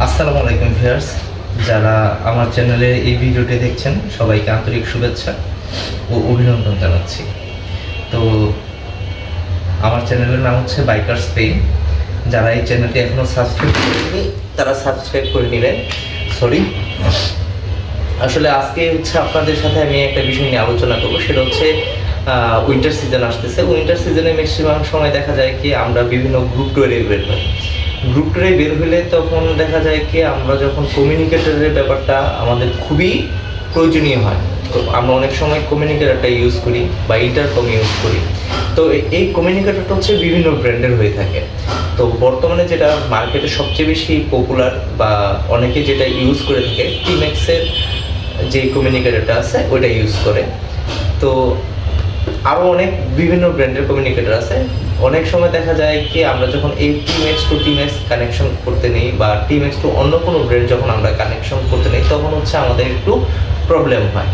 আসসালামু আলাইকুম ভিউয়ার্স, যারা আমার চ্যানেলে এই ভিডিওটি দেখছেন সবাইকে আন্তরিক শুভেচ্ছা ও অভিনন্দন জানাচ্ছি। তো আমার চ্যানেলের নাম হচ্ছে বাইকার স্পেন। যারা এই চ্যানেলটি এখনও সাবস্ক্রাইব করেনি তারা সাবস্ক্রাইব করে নেবেন। সরি, আসলে আজকে হচ্ছে আপনাদের সাথে আমি একটা বিষয় নিয়ে আলোচনা করবো, সেটা হচ্ছে উইন্টার সিজন আসতেছে। উইন্টার সিজনে ম্যাক্সিমাম সময় দেখা যায় কি আমরা বিভিন্ন গ্রুপ ট্যুরে বের হই। গ্রুপ ট্যুরে বের হলে তখন দেখা যায় কি আমরা যখন কমিউনিকেটরের ব্যাপারটা আমাদের খুবই প্রয়োজনীয় হয়, তো আমরা অনেক সময় কমিউনিকেটরটা ইউজ করি বা ইন্টারকম ইউজ করি। তো এই কমিউনিকেটরটা হচ্ছে বিভিন্ন ব্র্যান্ডের হয়ে থাকে। তো বর্তমানে যেটা মার্কেটে সবচেয়ে বেশি পপুলার বা অনেকে যেটা ইউজ করে থাকে, টিম্যাক্সের যে কমিউনিকেটরটা আছে ওইটা ইউজ করে। তো আরও অনেক বিভিন্ন ব্র্যান্ডের কমিউনিকেটর আছে। অনেক সময় দেখা যায় কি আমরা যখন এই টিম্যাক্স টু টিম্যাক্স কানেকশন করতে নেই বা টিম্যাক্স টু অন্য কোনো ব্র্যান্ড যখন আমরা কানেকশন করতে নেই, তখন হচ্ছে আমাদের একটু প্রবলেম হয়।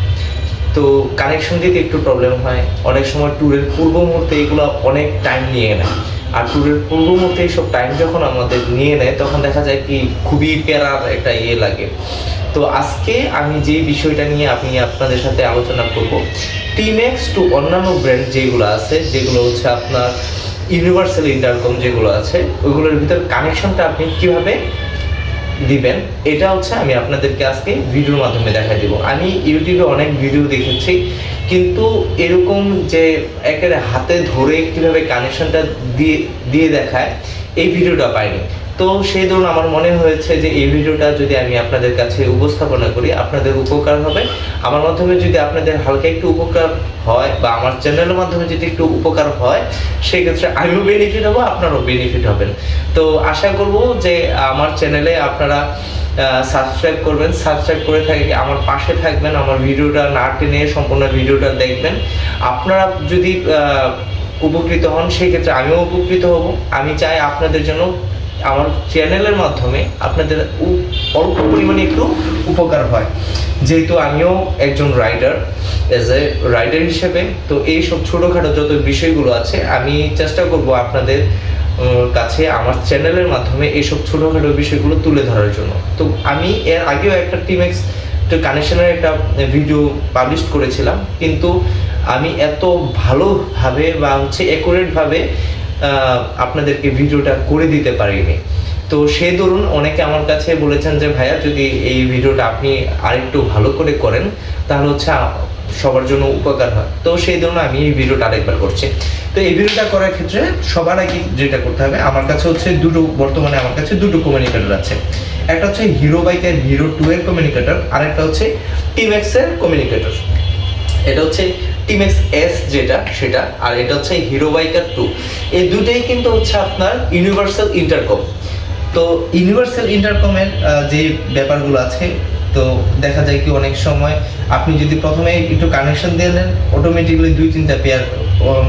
তো কানেকশন দিতে একটু প্রবলেম হয়। অনেক সময় ট্যুরের পূর্ব মুহূর্তে এগুলো অনেক টাইম নিয়ে নেয়, আর ট্যুরের পূর্ব মুহূর্তে এইসব টাইম যখন আমাদের নিয়ে নেয় তখন দেখা যায় কি খুবই প্যারার একটা লাগে। তো আজকে আমি যে বিষয়টা নিয়ে আপনাদের সাথে আলোচনা করব, টিম্যাক্স টু অন্যান্য ব্র্যান্ড যেগুলো আছে, যেগুলো হচ্ছে আপনার ইউনিভার্সাল ইন্টারকম যেগুলো আছে, ওইগুলোর ভিতর কানেকশনটা আপনি কিভাবে দিবেন, এটা হচ্ছে আমি আপনাদেরকে আজকে ভিডিওর মাধ্যমে দেখা দিব। আমি ইউটিউবে অনেক ভিডিও দেখেছি, কিন্তু এরকম যে একেবারে হাতে ধরে কিভাবে কানেকশনটা দিয়ে দিয়ে দেখায় এই ভিডিওটা পাইনি। তো সেই ধরুন আমার মনে হয়েছে যে এই ভিডিওটা যদি আমি আপনাদের কাছে উপস্থাপনা করি আপনাদের উপকার হবে। আমার মাধ্যমে যদি আপনাদের হালকা একটু উপকার হয় বা আমার চ্যানেলের মাধ্যমে যদি একটু উপকার হয়, সেক্ষেত্রে আমিও বেনিফিট হবো, আপনারাও বেনিফিট হবেন। তো আশা করব যে আমার চ্যানেলে আপনারা সাবস্ক্রাইব করবেন, সাবস্ক্রাইব করে থাকে আমার পাশে থাকবেন, আমার ভিডিওটা না টেনে সম্পূর্ণ ভিডিওটা দেখবেন। আপনারা যদি উপকৃত হন সেই ক্ষেত্রে আমিও উপকৃত হব। আমি চাই আপনাদের জন্য আমার চ্যানেলের মাধ্যমে আপনাদের অল্প পরিমাণে একটু উপকার হয়, যেহেতু আমিও একজন রাইডার। এজ এ রাইডার হিসেবে তো এইসব ছোটোখাটো যত বিষয়গুলো আছে আমি চেষ্টা করব আপনাদের কাছে আমার চ্যানেলের মাধ্যমে এইসব ছোটোখাটো বিষয়গুলো তুলে ধরার জন্য। তো আমি এর আগেও একটা টিম্যাক্স কানেকশনের একটা ভিডিও পাবলিশ করেছিলাম, কিন্তু আমি এত ভালোভাবে বা হচ্ছে অ্যাকুরেটভাবে আপনাদেরকে ভিডিওটা করে দিতে পারিনি। তো সেই ধরুন অনেকে আমার কাছে বলেছেন যে ভাইয়া যদি এই ভিডিওটা আপনি আরেকটু ভালো করে করেন তাহলে হচ্ছে সবার জন্য উপকার হয়। তো সেই ধরুন আমি এই ভিডিওটা আরেকবার করছি। তো এই ভিডিওটা করার ক্ষেত্রে সবার আগে যেটা করতে হবে, আমার কাছে হচ্ছে বর্তমানে আমার কাছে দুটো কমিউনিকেটর আছে। একটা হচ্ছে হিরো বাইকের হিরো 2 এর কমিউনিকেটর, আর একটা হচ্ছে টিম্যাক্স এর কমিউনিকেটর। এটা হচ্ছে টিম্যাক্স এস যেটা সেটা, আর এটা হচ্ছে হিরো বাইকার 2। এই দুটোই কিন্তু হচ্ছে আপনার ইউনিভার্সাল ইন্টারকম। তো ইউনিভার্সাল ইন্টারকমের যে ব্যাপারগুলো আছে, তো দেখা যায় কি অনেক সময় আপনি যদি প্রথমে একটু কানেকশন দিয়ে নেন, অটোমেটিক্যালি 2-3টা পেয়ার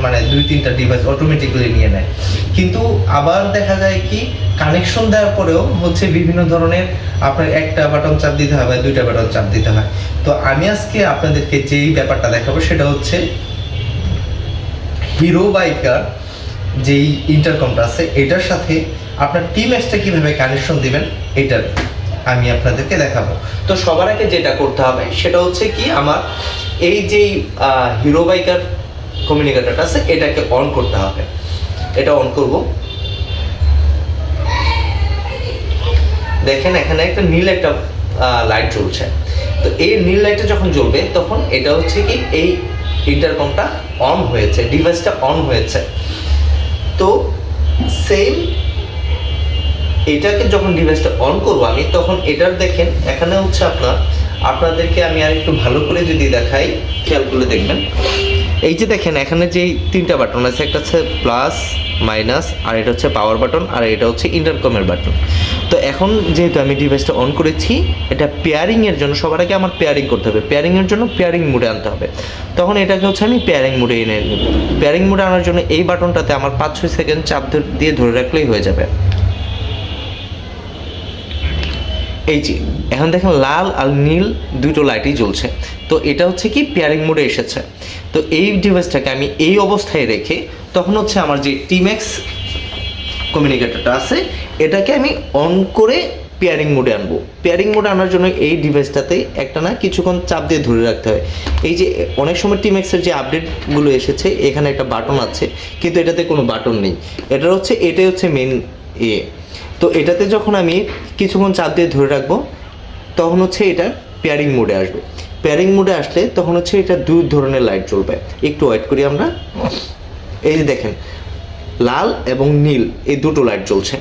মানে 2-3টা ডিভাইস অটোমেটিক্যালি নিয়ে নেয়। কিন্তু আবার দেখা যায় কি কানেকশন দেওয়ার পরেও হচ্ছে বিভিন্ন ধরনের আপনার একটা বাটন চাপ দিতে হয় বা 2টা বাটন চাপ দিতে হয়। তো আমি আজকে আপনাদেরকে যেই ব্যাপারটা দেখাবো সেটা হচ্ছে হিরো বাইকার যেই ইন্টারকমটা আছে এটার সাথে আপনার টিম্যাক্সটা কিভাবে কানেকশন দিবেন এটার আমি আপনাদেরকে দেখাবো। তো সবার আগে যেটা করতে হবে সেটা হচ্ছে কি আমার এই যে হিরো বাইকার কমিউনিকেটরটা আছে এটাকে অন করতে হবে। এটা অন করব, দেখেন এখানে একটা নীল একটা লাইট জ্বলছে। তো এই নীল লাইটটা যখন জ্বলবে তখন এটা হচ্ছে কি এই ইন্টারকমটা অন হয়েছে, ডিভাইসটা অন হয়েছে। তো সেম এটাকে যখন ডিভাইসটা অন করবো আমি, তখন এটার দেখেন এখানে হচ্ছে আপনাদেরকে আমি আর একটু ভালো করে যদি দেখাই, খেয়াল করে দেখবেন এই যে দেখেন এখানে যে 3টা বাটন আছে, একটা হচ্ছে প্লাস মাইনাস, আর এটা হচ্ছে পাওয়ার বাটন, আর এটা হচ্ছে ইন্টারকমের বাটন। তো এখন যেহেতু আমি ডিভাইসটা অন করেছি, এটা পেয়ারিংয়ের জন্য সবার আগে আমার পেয়ারিং করতে হবে। পেয়ারিংয়ের জন্য পেয়ারিং মোডে আনতে হবে। তখন এটাকে হচ্ছে আমি পেয়ারিং মোডে এনে নেব। পেয়ারিং মোডে আনার জন্য এই বাটনটাতে আমার 5-6 সেকেন্ড চাপ দিয়ে ধরে রাখলেই হয়ে যাবে। এই যে এখন দেখেন লাল আর নীল দুটো লাইটই জ্বলছে। তো এটা হচ্ছে কি পেয়ারিং মোডে এসেছে। তো এই ডিভাইসটাকে আমি এই অবস্থায় রেখে তখন হচ্ছে আমার যে টিম্যাক্স কমিউনিকেটরটা আছে এটাকে আমি অন করে পেয়ারিং মোডে আনবো। পেয়ারিং মোডে আনার জন্য এই ডিভাইসটাতে একটা না কিছুক্ষণ চাপ দিয়ে ধরে রাখতে হয়। এই যে অনেক সময় টিম্যাক্সের যে আপডেটগুলো এসেছে এখানে একটা বাটন আছে, কিন্তু এটাতে কোনো বাটন নেই। এটাই হচ্ছে মেন তো এটাতে যখন আমি কিছুক্ষণ চাপ দিয়ে ধরে রাখবো তখন হচ্ছে এটা পেয়ারিং মোডে আসবে। পেয়ারিং মোডে আসলে তখন হচ্ছে এটা দুই ধরনের লাইট জ্বলবে। একটু ওয়েট করি আমরা। এই যে দেখেন লাল এবং নীল এই দুটো লাইট জ্বলছে।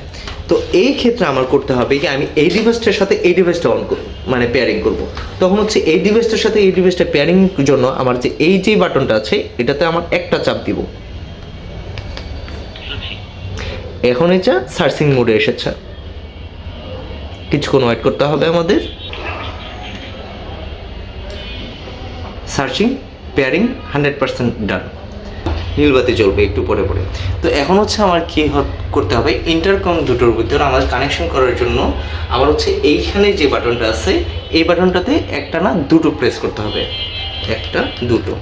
তো এই ক্ষেত্রে আমার করতে হবে কি আমি এই ডিভাইসটার সাথে এই ডিভাইসটা অন করব, মানে পেয়ারিং করব। তখন হচ্ছে এই ডিভাইসটার সাথে এই ডিভাইসটা পেয়ারিং জন্য আমার যে বাটনটা আছে এটাতে আমার একটা চাপ দিব। এখন এটা সার্চিং মোডে এসেছে। কিছুক্ষণ ওয়েট করতে হবে আমাদের। সার্চিং পেয়ারিং 100% ডান। নীলবাতি জ্বলবে একটু পরে পরে। তো এখন হচ্ছে আমার কি করতে হবে, ইন্টারকম দুটোর ভিতরে আমার কানেকশন করার জন্য আমার হচ্ছে এইখানে যে বাটনটা আছে এই বাটনটাতে একটা না দুটো প্রেস করতে হবে, একটা দুটো।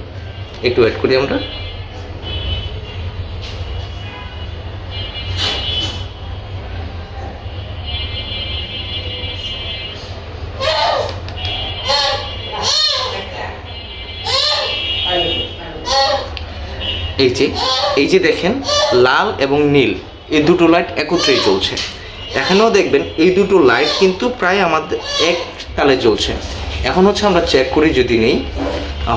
একটু ওয়েট করি আমরা। এই যে দেখেন লাল এবং নীল এই দুটো লাইট একত্রেই জ্বলছে। এখানেও দেখবেন এই দুটো লাইট কিন্তু প্রায় আমাদের এক তালে জ্বলছে। এখন হচ্ছে আমরা চেক করি, যদি নেই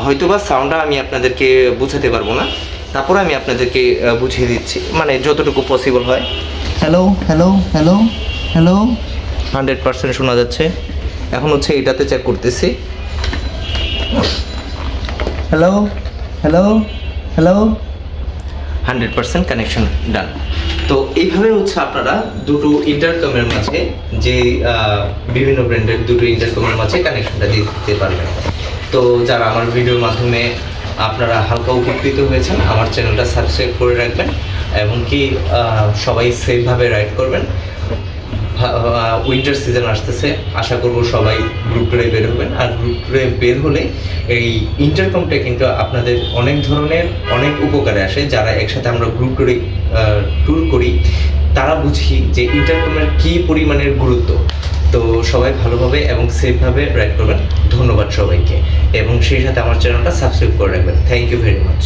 হয়তোবা সাউন্ডটা আমি আপনাদেরকে বুঝাতে পারবো না, তারপরে আমি আপনাদেরকে বুঝিয়ে দিচ্ছি, মানে যতটুকু পসিবল হয়। হ্যালো হ্যালো হ্যালো হ্যালো 100% শোনা যাচ্ছে। এখন হচ্ছে এটাতে চেক করতেছি। হ্যালো হ্যালো হ্যালো 100% কানেকশন ডান। তো এইভাবে হচ্ছে আপনারা দুটো ইন্টারকমের মাঝে যে বিভিন্ন ব্র্যান্ডের দুটো ইন্টারকমের মাঝে কানেকশনটা দিতে পারবেন। তো যারা আমার ভিডিওর মাধ্যমে আপনারা হালকা উপকৃত হয়েছেন আমার চ্যানেলটা সাবস্ক্রাইব করে রাখবেন এবং কি সবাই সেফভাবে রাইড করবেন। উইন্টার সিজন আসতেছে, আশা করব সবাই গ্রুপ ট্যুরে বের হবেন। আর গ্রুপ ট্যুরে বের হলে এই ইন্টারকমটা কিন্তু আপনাদের অনেক উপকারে আসে। যারা একসাথে আমরা গ্রুপ ট্যুর করি তারা বুঝি যে ইন্টারকমের কী পরিমাণের গুরুত্ব। তো সবাই ভালোভাবে এবং সেফভাবে রাইড করবেন। ধন্যবাদ সবাইকে, এবং সেই সাথে আমার চ্যানেলটা সাবস্ক্রাইব করে রাখবেন। Thank you very much.